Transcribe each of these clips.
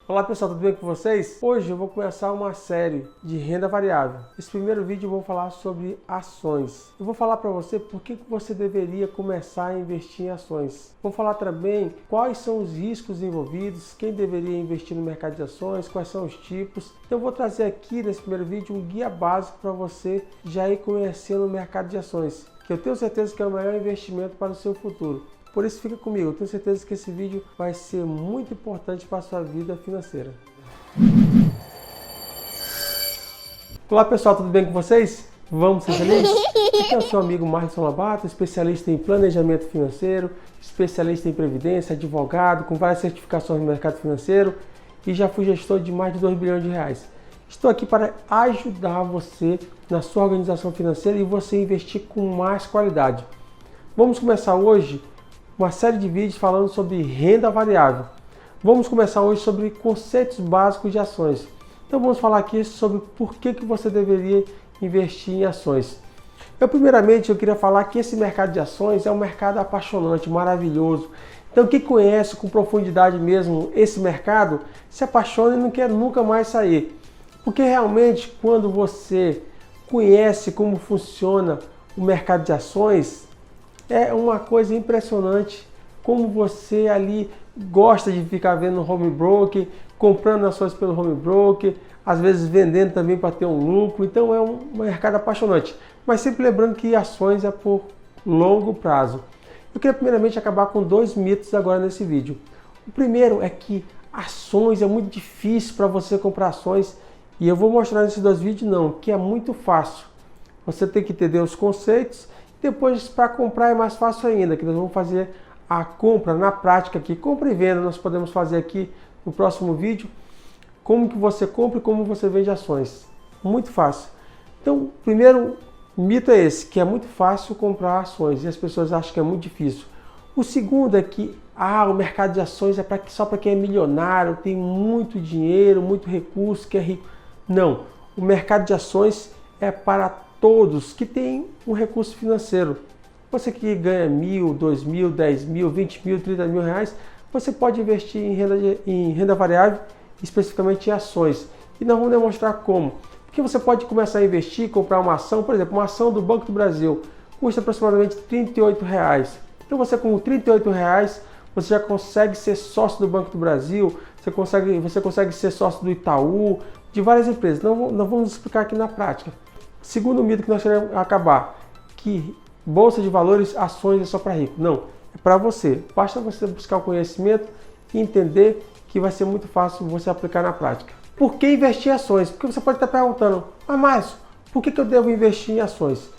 Olá pessoal, tudo bem com vocês? Hoje eu vou começar uma série de renda variável. Esse primeiro vídeo eu vou falar sobre ações. Eu vou falar para você por que você deveria começar a investir em ações. Vou falar também quais são os riscos envolvidos, quem deveria investir no mercado de ações, quais são os tipos. Então eu vou trazer aqui nesse primeiro vídeo um guia básico para você já ir conhecendo o mercado de ações, que eu tenho certeza que é o melhor investimento para o seu futuro. Por isso fica comigo, eu tenho certeza que esse vídeo vai ser muito importante para a sua vida financeira. Olá pessoal, tudo bem com vocês? Vamos ser felizes? Aqui é o seu amigo Marlison Lobato, especialista em planejamento financeiro, especialista em previdência, advogado, com várias certificações no mercado financeiro e já fui gestor de mais de 2 bilhões de reais. Estou aqui para ajudar você na sua organização financeira e você investir com mais qualidade. Vamos começar hoje uma série de vídeos falando sobre renda variável. Vamos começar hoje sobre conceitos básicos de ações. Então vamos falar aqui sobre por que você deveria investir em ações. Primeiramente eu queria falar que esse mercado de ações é um mercado apaixonante, maravilhoso. Então quem conhece com profundidade mesmo esse mercado, se apaixona e não quer nunca mais sair. Porque realmente quando você conhece como funciona o mercado de ações, é uma coisa impressionante como você ali gosta de ficar vendo no home broker, comprando ações pelo home broker, às vezes vendendo também para ter um lucro. Então é um mercado apaixonante. Mas sempre lembrando que ações é por longo prazo. Eu queria primeiramente acabar com 2 mitos agora nesse vídeo. O primeiro é que ações é muito difícil para você comprar ações. E eu vou mostrar nesses 2 vídeos que é muito fácil. Você tem que entender os conceitos. Depois, para comprar é mais fácil ainda, que nós vamos fazer a compra na prática aqui. Compra e venda nós podemos fazer aqui no próximo vídeo. Como que você compra e como você vende ações. Muito fácil. Então, o primeiro mito é esse, que é muito fácil comprar ações e as pessoas acham que é muito difícil. O segundo é que o mercado de ações é só para quem é milionário, tem muito dinheiro, muito recurso, que é rico. Não, o mercado de ações é para todos que têm um recurso financeiro. Você que ganha 1.000, 2.000, 10.000, 20.000, 30.000 reais, você pode investir em renda variável, especificamente em ações. E nós vamos demonstrar como. Porque você pode começar a investir, comprar uma ação, por exemplo, uma ação do Banco do Brasil, custa aproximadamente R$ 38. Então você com R$ 38, você já consegue ser sócio do Banco do Brasil, você consegue ser sócio do Itaú, de várias empresas. Então nós vamos explicar aqui na prática. Segundo mito que nós queremos acabar, que bolsa de valores, ações é só para rico. Não, é para você. Basta você buscar o conhecimento e entender que vai ser muito fácil você aplicar na prática. Por que investir em ações? Porque você pode estar perguntando, mas Márcio, por que eu devo investir em ações?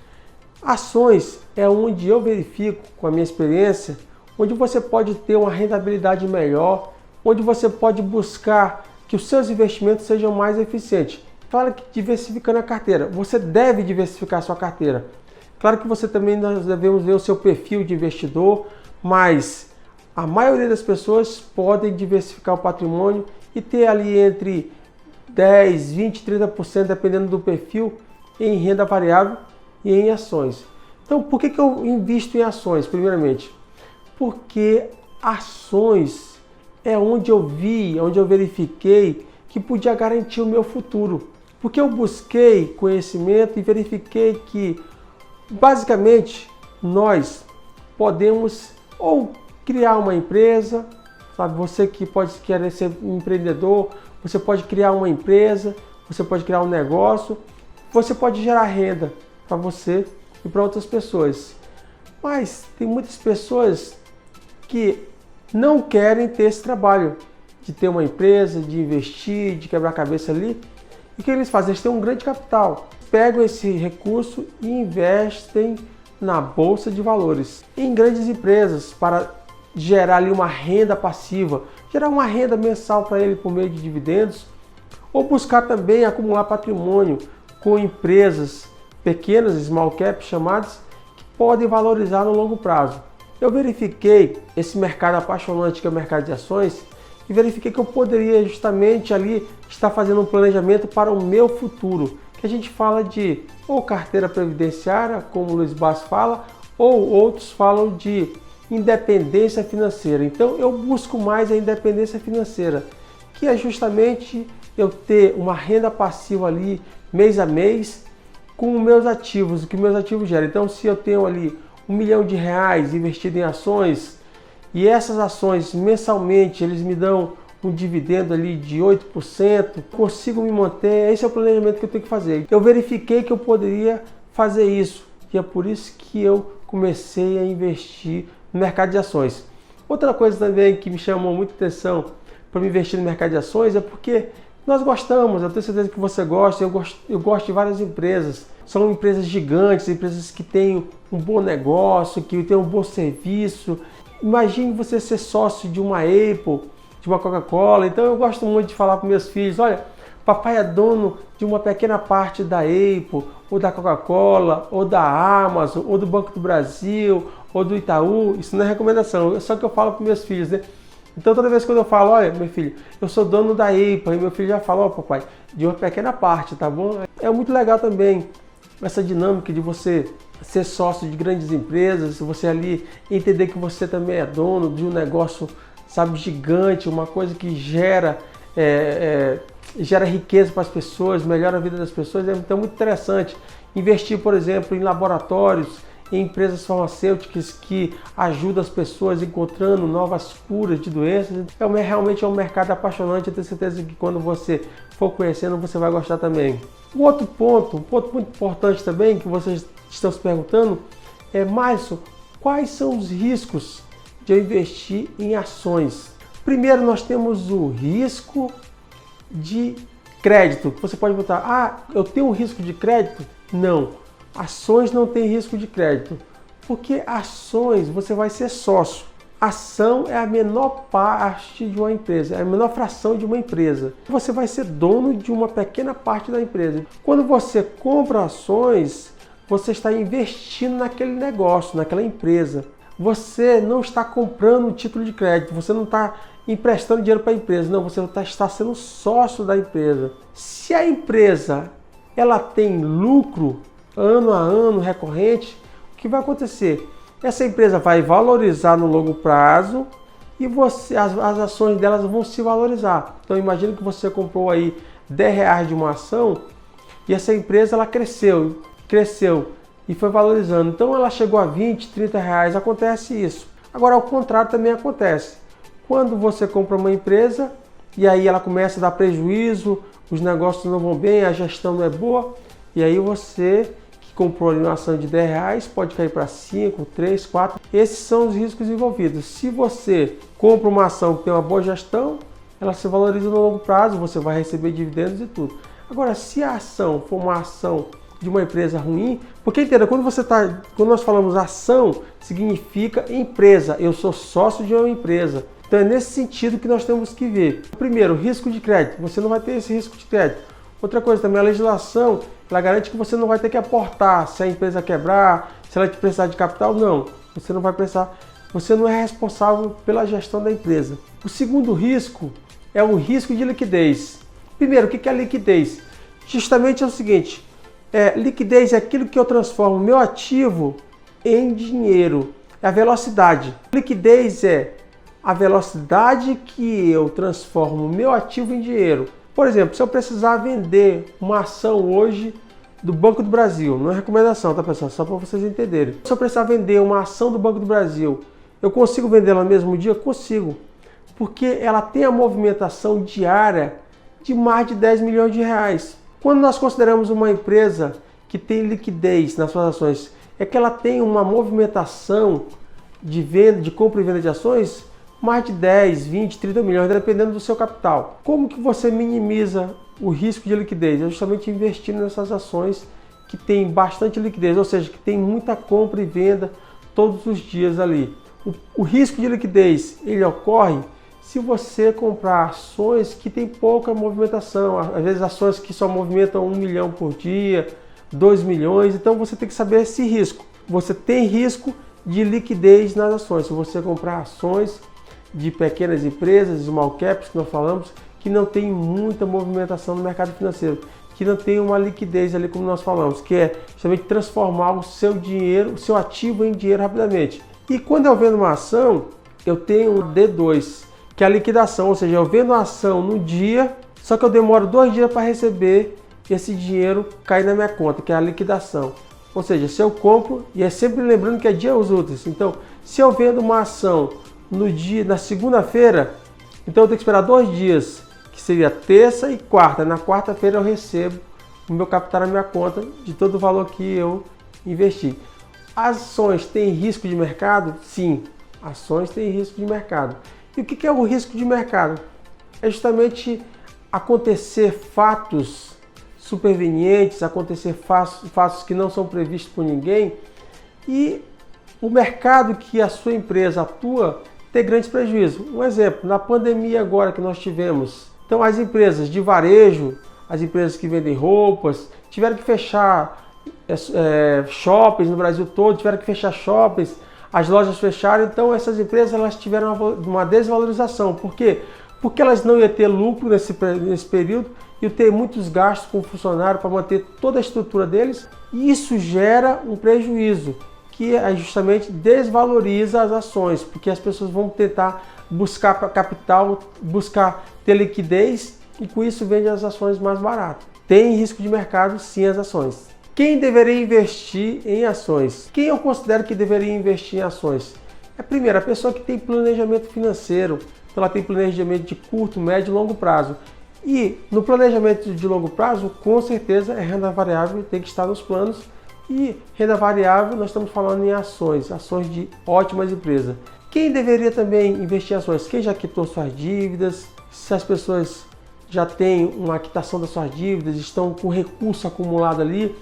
Ações é onde eu verifico, com a minha experiência, onde você pode ter uma rentabilidade melhor, onde você pode buscar que os seus investimentos sejam mais eficientes. Claro que diversificando a carteira, você deve diversificar a sua carteira. Claro que você também nós devemos ver o seu perfil de investidor, mas a maioria das pessoas podem diversificar o patrimônio e ter ali entre 10, 20, 30%, dependendo do perfil, em renda variável e em ações. Então, por que eu invisto em ações, primeiramente? Porque ações é onde eu vi, onde eu verifiquei que podia garantir o meu futuro. Porque eu busquei conhecimento e verifiquei que, basicamente, nós podemos ou criar uma empresa, sabe? Você que pode querer ser um empreendedor, você pode criar uma empresa, você pode criar um negócio, você pode gerar renda para você e para outras pessoas. Mas tem muitas pessoas que não querem ter esse trabalho de ter uma empresa, de investir, de quebrar a cabeça ali. E o que eles fazem? Eles têm um grande capital, pegam esse recurso e investem na bolsa de valores, em grandes empresas, para gerar ali uma renda passiva, gerar uma renda mensal para ele por meio de dividendos, ou buscar também acumular patrimônio com empresas pequenas, small cap chamadas, que podem valorizar no longo prazo. Eu verifiquei esse mercado apaixonante que é o mercado de ações e verifiquei que eu poderia justamente ali estar fazendo um planejamento para o meu futuro, que a gente fala de ou carteira previdenciária, como o Luiz Bass fala, ou outros falam de independência financeira. Então eu busco mais a independência financeira, que é justamente eu ter uma renda passiva ali mês a mês com os meus ativos, o que meus ativos geram. Então, se eu tenho ali R$1 milhão investido em ações e essas ações mensalmente eles me dão um dividendo ali de 8%, consigo me manter, esse é o planejamento que eu tenho que fazer. Eu verifiquei que eu poderia fazer isso e é por isso que eu comecei a investir no mercado de ações. Outra coisa também que me chamou muita atenção para me investir no mercado de ações é porque nós gostamos, eu tenho certeza que você gosta, eu gosto de várias empresas. São empresas gigantes, empresas que têm um bom negócio, que têm um bom serviço. Imagine você ser sócio de uma Apple, de uma Coca-Cola. Então eu gosto muito de falar para meus filhos, olha, papai é dono de uma pequena parte da Apple, ou da Coca-Cola, ou da Amazon, ou do Banco do Brasil, ou do Itaú. Isso não é recomendação, é só que eu falo para meus filhos, né? Então toda vez que eu falo, olha, meu filho, eu sou dono da Apple, e meu filho já fala, ó, papai, de uma pequena parte, tá bom? É muito legal também essa dinâmica de você ser sócio de grandes empresas, você ali entender que você também é dono de um negócio, sabe, gigante, uma coisa que gera riqueza para as pessoas, melhora a vida das pessoas. Então é muito interessante investir, por exemplo, em laboratórios, em empresas farmacêuticas que ajudam as pessoas encontrando novas curas de doenças. Realmente é um mercado apaixonante. Eu tenho certeza que quando você for conhecendo, você vai gostar também. Um ponto muito importante também que vocês estão se perguntando é, Márcio, quais são os riscos de eu investir em ações? Primeiro, nós temos o risco de crédito. Você pode botar, eu tenho um risco de crédito? Não. Ações não tem risco de crédito, porque ações você vai ser sócio. Ação é a menor parte de uma empresa, é a menor fração de uma empresa. Você vai ser dono de uma pequena parte da empresa. Quando você compra ações, você está investindo naquele negócio, naquela empresa. Você não está comprando um título de crédito, você não está emprestando dinheiro para a empresa, não, você está sendo sócio da empresa. Se a empresa ela tem lucro ano a ano, recorrente, o que vai acontecer? Essa empresa vai valorizar no longo prazo e as ações delas vão se valorizar. Então imagina que você comprou aí R$10 de uma ação e essa empresa ela cresceu e foi valorizando. Então ela chegou a R$20, R$30, acontece isso. Agora ao contrário também acontece. Quando você compra uma empresa e aí ela começa a dar prejuízo, os negócios não vão bem, a gestão não é boa, e aí você que comprou ali uma ação de R$10 pode cair para 5, 3, 4. Esses são os riscos envolvidos. Se você compra uma ação que tem uma boa gestão, ela se valoriza no longo prazo, você vai receber dividendos e tudo. Agora, se a ação for uma ação de uma empresa ruim, porque entenda, quando nós falamos ação, significa empresa. Eu sou sócio de uma empresa. Então é nesse sentido que nós temos que ver. Primeiro, risco de crédito. Você não vai ter esse risco de crédito. Outra coisa também, a legislação, ela garante que você não vai ter que aportar se a empresa quebrar, se ela te precisar de capital, não. Você não vai precisar, você não é responsável pela gestão da empresa. O segundo risco é o risco de liquidez. Primeiro, o que é liquidez? Justamente é o seguinte, liquidez é aquilo que eu transformo o meu ativo em dinheiro, é a velocidade. Liquidez é a velocidade que eu transformo o meu ativo em dinheiro. Por exemplo, se eu precisar vender uma ação hoje do Banco do Brasil, não é recomendação, tá pessoal? Só para vocês entenderem. Se eu precisar vender uma ação do Banco do Brasil, eu consigo vendê-la no mesmo dia? Consigo. Porque ela tem a movimentação diária de mais de R$10 milhões. Quando nós consideramos uma empresa que tem liquidez nas suas ações, é que ela tem uma movimentação de venda, de compra e venda de ações, mais de 10, 20, 30 milhões, dependendo do seu capital. Como que você minimiza o risco de liquidez? É justamente investindo nessas ações que tem bastante liquidez, ou seja, que tem muita compra e venda todos os dias ali. O risco de liquidez, ele ocorre se você comprar ações que tem pouca movimentação, às vezes ações que só movimentam 1 milhão por dia, 2 milhões, então você tem que saber esse risco. Você tem risco de liquidez nas ações, se você comprar ações de pequenas empresas, small caps, que nós falamos, que não tem muita movimentação no mercado financeiro, que não tem uma liquidez ali, como nós falamos, que é justamente transformar o seu dinheiro, o seu ativo em dinheiro rapidamente. E quando eu vendo uma ação, eu tenho um D2, que é a liquidação, ou seja, eu vendo a ação no dia, só que eu demoro 2 dias para receber esse dinheiro cair na minha conta, que é a liquidação. Ou seja, se eu compro, e é sempre lembrando que é dias úteis, então se eu vendo uma ação na segunda-feira, então eu tenho que esperar 2 dias, que seria terça e quarta. Na quarta-feira eu recebo o meu capital na minha conta de todo o valor que eu investi. As ações têm risco de mercado? Sim, ações têm risco de mercado. E o que é o risco de mercado? É justamente acontecer fatos supervenientes, acontecer fatos que não são previstos por ninguém e o mercado que a sua empresa atua ter grandes prejuízos. Um exemplo, na pandemia agora que nós tivemos, então as empresas de varejo, as empresas que vendem roupas, tiveram que fechar shoppings no Brasil todo, tiveram que fechar shoppings, as lojas fecharam, então essas empresas elas tiveram uma desvalorização. Por quê? Porque elas não iam ter lucro nesse período, iam ter muitos gastos com o funcionário para manter toda a estrutura deles, e isso gera um prejuízo, que justamente desvaloriza as ações, porque as pessoas vão tentar buscar capital, buscar ter liquidez, e com isso vende as ações mais baratas. Tem risco de mercado, sim, as ações. Quem deveria investir em ações? Quem eu considero que deveria investir em ações? É primeiro a pessoa que tem planejamento financeiro, então ela tem planejamento de curto, médio e longo prazo. E no planejamento de longo prazo, com certeza, renda variável tem que estar nos planos. E renda variável, nós estamos falando em ações, ações de ótimas empresas. Quem deveria também investir em ações? Quem já quitou suas dívidas, se as pessoas já têm uma quitação das suas dívidas, estão com recurso acumulado ali.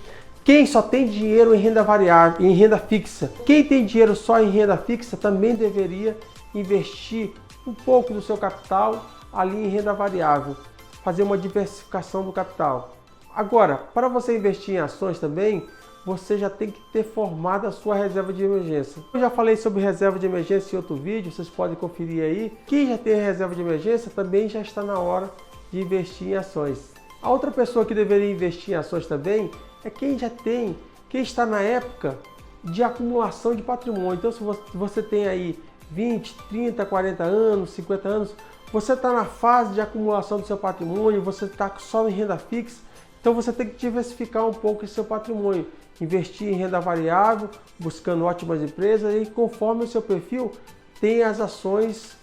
Quem só tem dinheiro em renda variável, em renda fixa. Quem tem dinheiro só em renda fixa também deveria investir um pouco do seu capital ali em renda variável, fazer uma diversificação do capital. Agora, para você investir em ações também, você já tem que ter formado a sua reserva de emergência. Eu já falei sobre reserva de emergência em outro vídeo, vocês podem conferir aí. Quem já tem reserva de emergência também já está na hora de investir em ações. A outra pessoa que deveria investir em ações também é quem já tem, quem está na época de acumulação de patrimônio. Então, se você tem aí 20, 30, 40 anos, 50 anos, você está na fase de acumulação do seu patrimônio, você está só em renda fixa, então você tem que diversificar um pouco esse seu patrimônio, investir em renda variável, buscando ótimas empresas e conforme o seu perfil, tem as ações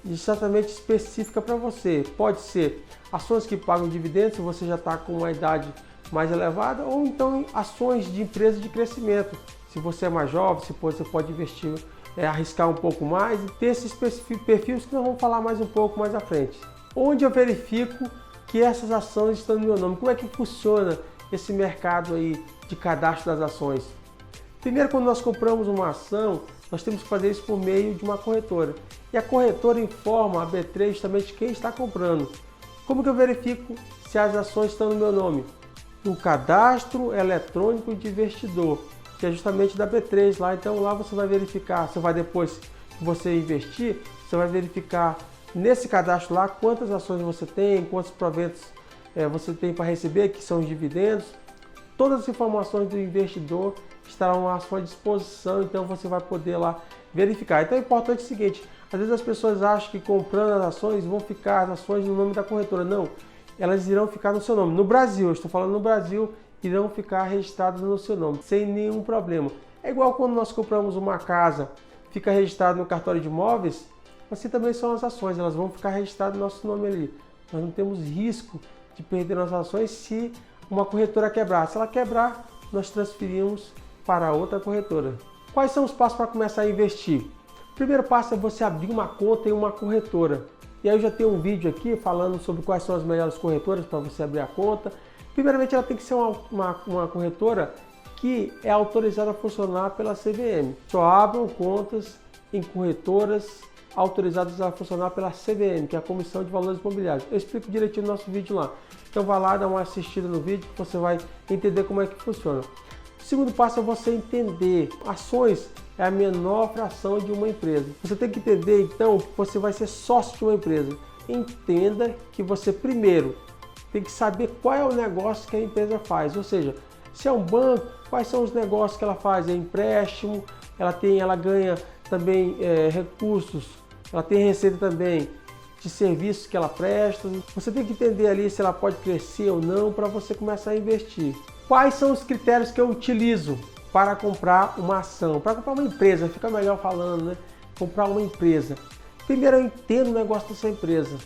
exatamente específicas para você. Pode ser ações que pagam dividendos se você já está com uma idade mais elevada, ou então ações de empresas de crescimento. Se você é mais jovem, você pode investir, arriscar um pouco mais e ter esses perfis que nós vamos falar mais um pouco mais à frente. Onde eu verifico que essas ações estão no meu nome? Como é que funciona esse mercado aí de cadastro das ações? Primeiro, quando nós compramos uma ação, nós temos que fazer isso por meio de uma corretora. E a corretora informa a B3 justamente quem está comprando. Como que eu verifico se as ações estão no meu nome? No cadastro eletrônico de investidor, que é justamente da B3 lá. Então lá você vai verificar, você vai depois que você investir, você vai verificar nesse cadastro lá quantas ações você tem, quantos proventos você tem para receber, que são os dividendos. Todas as informações do investidor estarão à sua disposição, então você vai poder lá verificar. Então é importante o seguinte, às vezes as pessoas acham que comprando as ações vão ficar as ações no nome da corretora. Não, elas irão ficar no seu nome. No Brasil, eu estou falando no Brasil, irão ficar registradas no seu nome, sem nenhum problema. É igual quando nós compramos uma casa, fica registrado no cartório de imóveis, assim também são as ações, elas vão ficar registradas no nosso nome ali. Nós não temos risco de perder nossas ações se uma corretora quebrar. Se ela quebrar, nós transferimos para outra corretora. Quais são os passos para começar a investir? O primeiro passo é você abrir uma conta em uma corretora. E aí eu já tenho um vídeo aqui falando sobre quais são as melhores corretoras para você abrir a conta. Primeiramente, ela tem que ser uma corretora que é autorizada a funcionar pela CVM. Só abram contas em corretoras autorizadas a funcionar pela CVM, que é a Comissão de Valores Imobiliários. Eu explico direitinho no nosso vídeo lá. Então vai lá, dá uma assistida no vídeo que você vai entender como é que funciona. O segundo passo é você entender. Ações é a menor fração de uma empresa. Você tem que entender, então, que você vai ser sócio de uma empresa. Entenda que você, primeiro, tem que saber qual é o negócio que a empresa faz. Ou seja, se é um banco, quais são os negócios que ela faz? É empréstimo, ela ganha também recursos, ela tem receita também de serviços que ela presta. Você tem que entender ali se ela pode crescer ou não para você começar a investir. Quais são os critérios que eu utilizo para comprar uma ação? Para comprar uma empresa, fica melhor falando, né? Comprar uma empresa. Primeiro, eu entendo o negócio dessa empresa.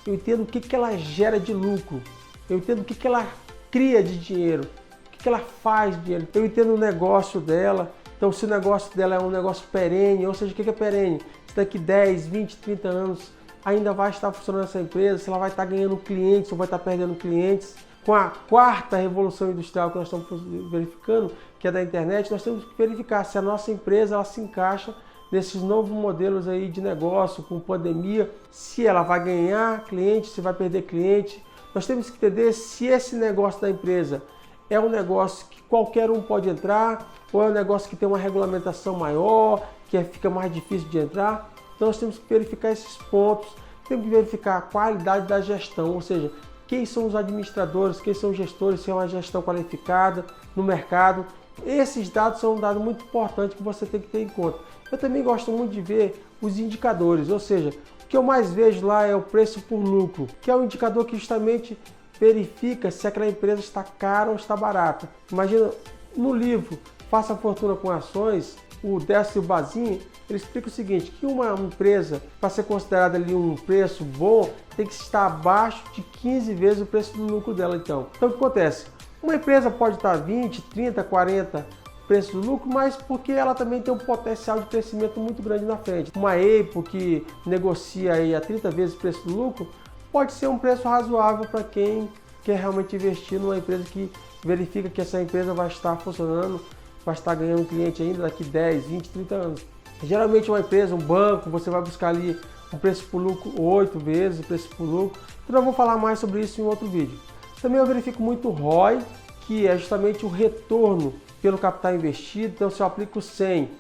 Eu entendo o que ela gera de lucro. Eu entendo o que ela cria de dinheiro. O que ela faz de dinheiro. Eu entendo o negócio dela. Então, se o negócio dela é um negócio perene, ou seja, o que é perene? Se daqui 10, 20, 30 anos ainda vai estar funcionando essa empresa, se ela vai estar ganhando clientes ou vai estar perdendo clientes. Com a quarta revolução industrial que nós estamos verificando, que é da internet, nós temos que verificar se a nossa empresa ela se encaixa nesses novos modelos aí de negócio, com pandemia, se ela vai ganhar cliente, se vai perder cliente. Nós temos que entender se esse negócio da empresa é um negócio que qualquer um pode entrar, ou é um negócio que tem uma regulamentação maior, que fica mais difícil de entrar. Então nós temos que verificar esses pontos, temos que verificar a qualidade da gestão, ou seja, quem são os administradores, quem são os gestores, se é uma gestão qualificada no mercado. Esses dados são um dado muito importante que você tem que ter em conta. Eu também gosto muito de ver os indicadores, ou seja, o que eu mais vejo lá é o preço por lucro, que é um indicador que justamente verifica se aquela empresa está cara ou está barata. Imagina, no livro Faça Fortuna com Ações, o Décio Bazin, ele explica o seguinte, que uma empresa, para ser considerada ali um preço bom, tem que estar abaixo de 15 vezes o preço do lucro dela. Então o que acontece? Uma empresa pode estar 20, 30, 40 preço do lucro, mas porque ela também tem um potencial de crescimento muito grande na frente. Uma Apple que negocia aí a 30 vezes o preço do lucro, pode ser um preço razoável para quem quer realmente investir numa empresa que verifica que essa empresa vai estar funcionando, vai estar ganhando cliente ainda daqui 10, 20, 30 anos. Geralmente uma empresa, um banco, você vai buscar ali um preço por lucro 8 vezes o preço por lucro. Então eu vou falar mais sobre isso em outro vídeo. Também eu verifico muito o ROI, que é justamente o retorno pelo capital investido. Então se eu aplico 100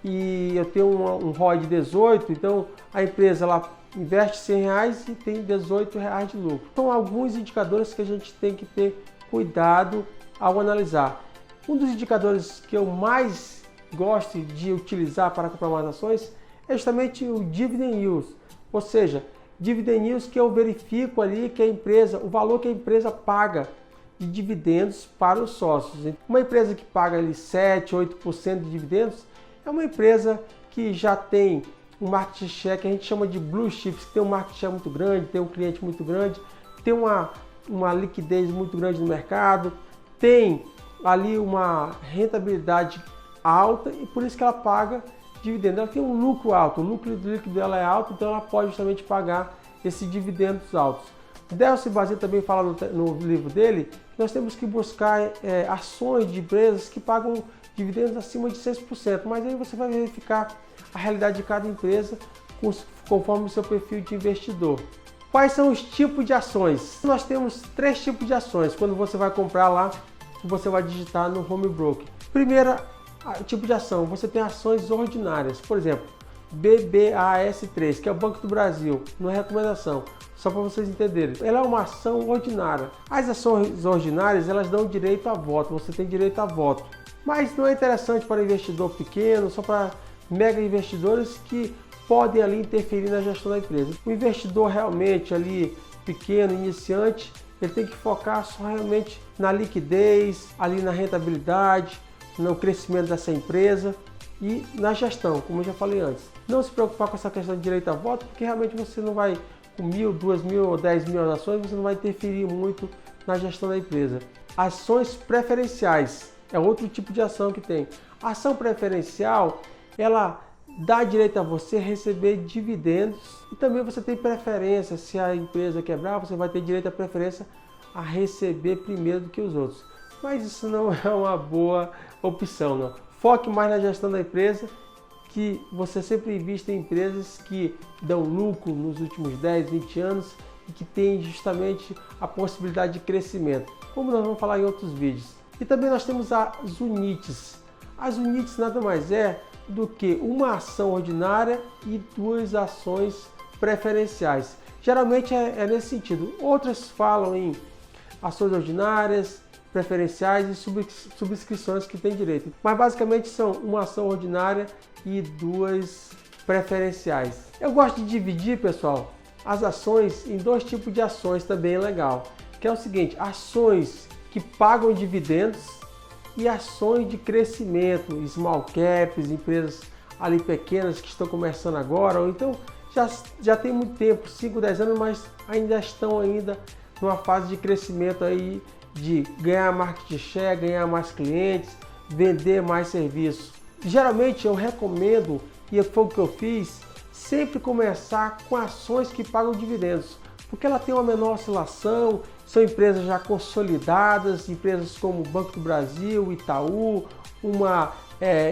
e eu tenho um ROI de 18, então a empresa ela investe 100 reais e tem 18 reais de lucro. São alguns indicadores que a gente tem que ter cuidado ao analisar. Um dos indicadores que eu mais gosto de utilizar para comprar mais ações é justamente o Dividend Yield, ou seja, Dividend Yield que eu verifico ali que a empresa, o valor que a empresa paga de dividendos para os sócios. Uma empresa que paga ali 7, 8% de dividendos é uma empresa que já tem um market share que a gente chama de blue chips, que tem um market share muito grande, tem um cliente muito grande, tem uma liquidez muito grande no mercado, tem ali uma rentabilidade alta e por isso que ela paga dividendo. Ela tem um lucro alto, o lucro líquido dela é alto, então ela pode justamente pagar esses dividendos altos. Décio Bazin também fala no livro dele que nós temos que buscar ações de empresas que pagam dividendos acima de 6%, mas aí você vai verificar a realidade de cada empresa conforme o seu perfil de investidor. Quais são os tipos de ações? Nós temos 3 tipos de ações quando você vai comprar lá, você vai digitar no Home Broker. Primeiro tipo de ação, você tem ações ordinárias, por exemplo, BBAS3, que é o Banco do Brasil, não é recomendação, só para vocês entenderem. Ela é uma ação ordinária. As ações ordinárias, elas dão direito a voto, você tem direito a voto. Mas não é interessante para investidor pequeno, só para mega investidores que podem ali interferir na gestão da empresa. O investidor realmente ali pequeno, iniciante, ele tem que focar só realmente na liquidez, ali na rentabilidade, no crescimento dessa empresa e na gestão, como eu já falei antes. Não se preocupar com essa questão de direito a voto, porque realmente você não vai, com 1.000, 2.000 ou 10.000 ações, você não vai interferir muito na gestão da empresa. Ações preferenciais é outro tipo de ação que tem. A ação preferencial, ela dá direito a você receber dividendos e também você tem preferência. Se a empresa quebrar, você vai ter direito à preferência a receber primeiro do que os outros. Mas isso não é uma boa opção, não. Foque mais na gestão da empresa, que você sempre investe em empresas que dão lucro nos últimos 10, 20 anos e que tem justamente a possibilidade de crescimento, como nós vamos falar em outros vídeos. E também nós temos as UNITs. As UNITs nada mais é do que uma ação ordinária e 2 ações preferenciais. Geralmente é nesse sentido. Outras falam em ações ordinárias, preferenciais e subscrições que têm direito. Mas basicamente são uma ação ordinária e 2 preferenciais. Eu gosto de dividir, pessoal, as ações em dois tipos de ações também é legal, que é o seguinte: ações que pagam dividendos e ações de crescimento, small caps, empresas ali pequenas que estão começando agora, ou então já tem muito tempo, 5, 10 anos, mas ainda estão numa fase de crescimento aí, de ganhar market share, ganhar mais clientes, vender mais serviços. Geralmente eu recomendo, e foi o que eu fiz, sempre começar com ações que pagam dividendos, porque ela tem uma menor oscilação, são empresas já consolidadas, empresas como o Banco do Brasil, Itaú,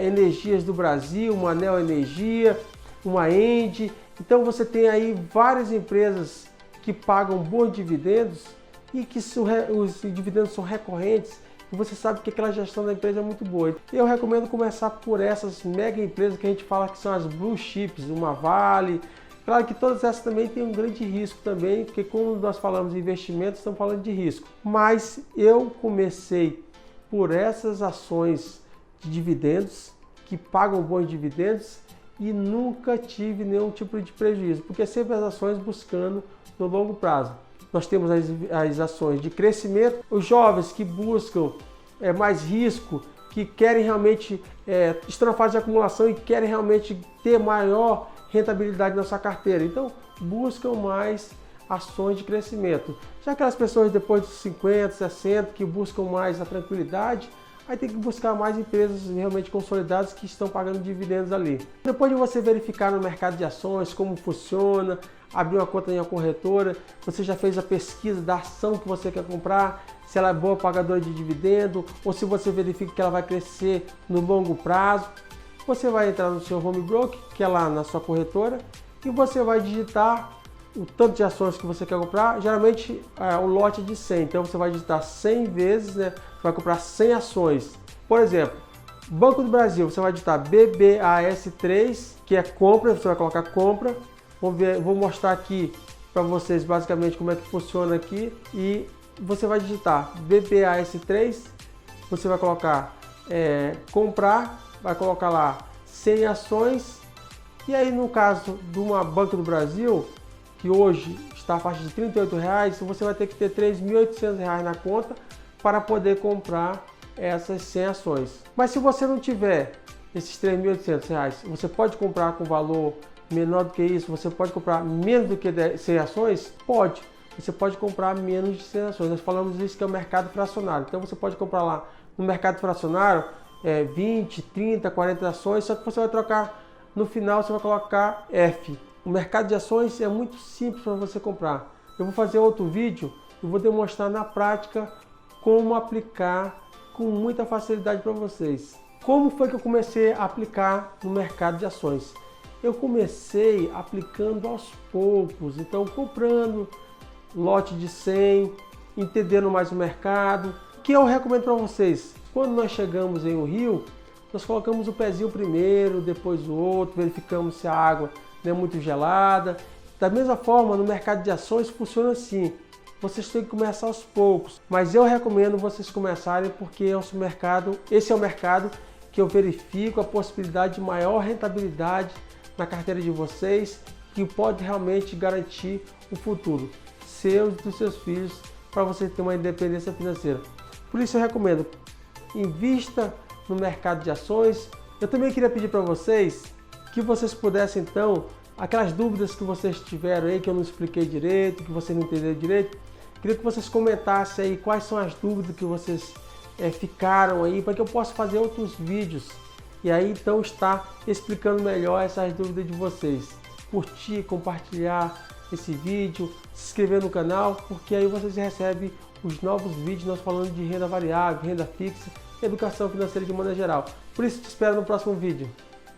Energias do Brasil, uma Neoenergia, uma Endi. Então você tem aí várias empresas que pagam bons dividendos e que os dividendos são recorrentes e você sabe que aquela gestão da empresa é muito boa. Eu recomendo começar por essas mega empresas que a gente fala que são as blue chips, uma Vale. Claro que todas essas também têm um grande risco também, porque quando nós falamos de investimentos, estamos falando de risco. Mas eu comecei por essas ações de dividendos, que pagam bons dividendos, e nunca tive nenhum tipo de prejuízo, porque sempre as ações buscando no longo prazo. Nós temos as ações de crescimento, os jovens que buscam mais risco, que querem realmente, estão na fase de acumulação e querem realmente ter maior rentabilidade na sua carteira. Então, buscam mais ações de crescimento. Já aquelas pessoas depois dos 50, 60, que buscam mais a tranquilidade, aí tem que buscar mais empresas realmente consolidadas que estão pagando dividendos ali. Depois de você verificar no mercado de ações como funciona, abrir uma conta em uma corretora, você já fez a pesquisa da ação que você quer comprar, se ela é boa pagadora de dividendo, ou se você verifica que ela vai crescer no longo prazo. Você vai entrar no seu home broker, que é lá na sua corretora, e você vai digitar o tanto de ações que você quer comprar. Geralmente o lote é de 100, então você vai digitar 100 vezes, né? Você vai comprar 100 ações. Por exemplo, Banco do Brasil, você vai digitar BBAS3, que é compra, você vai colocar compra. Vou mostrar aqui para vocês basicamente como é que funciona aqui. E você vai digitar BBAS3, você vai colocar comprar, vai colocar lá 100 ações. E aí no caso de uma Banco do Brasil, que hoje está a faixa de R$ 38,00, você vai ter que ter R$ 3.800 na conta para poder comprar essas 100 ações. Mas se você não tiver esses R$ 3.800, você pode comprar com valor menor do que isso, você pode comprar menos do que 100 ações? Pode. Você pode comprar menos de 100 ações. Nós falamos isso que é o mercado fracionário. Então você pode comprar lá no mercado fracionário 20, 30, 40 ações, só que você vai trocar, no final você vai colocar F. O mercado de ações é muito simples para você comprar. Eu vou fazer outro vídeo e vou demonstrar na prática como aplicar com muita facilidade para vocês. Como foi que eu comecei a aplicar no mercado de ações? Eu comecei aplicando aos poucos, então comprando lote de 100, entendendo mais o mercado. O que eu recomendo para vocês? Quando nós chegamos em um rio, nós colocamos o pezinho primeiro, depois o outro, verificamos se a água não é muito gelada. Da mesma forma, no mercado de ações funciona assim. Vocês têm que começar aos poucos, mas eu recomendo vocês começarem porque esse é o mercado que eu verifico a possibilidade de maior rentabilidade na carteira de vocês, que pode realmente garantir o futuro seu e dos seus filhos, para você ter uma independência financeira. Por isso eu recomendo, invista no mercado de ações. Eu também queria pedir para vocês que vocês pudessem então, aquelas dúvidas que vocês tiveram aí, que eu não expliquei direito, que vocês não entenderam direito, queria que vocês comentassem aí quais são as dúvidas que vocês ficaram aí, para que eu possa fazer outros vídeos e aí então estar explicando melhor essas dúvidas de vocês. Curtir, compartilhar esse vídeo, se inscrever no canal, porque aí vocês recebem os novos vídeos nós falando de renda variável, renda fixa, educação financeira de maneira geral. Por isso te espero no próximo vídeo.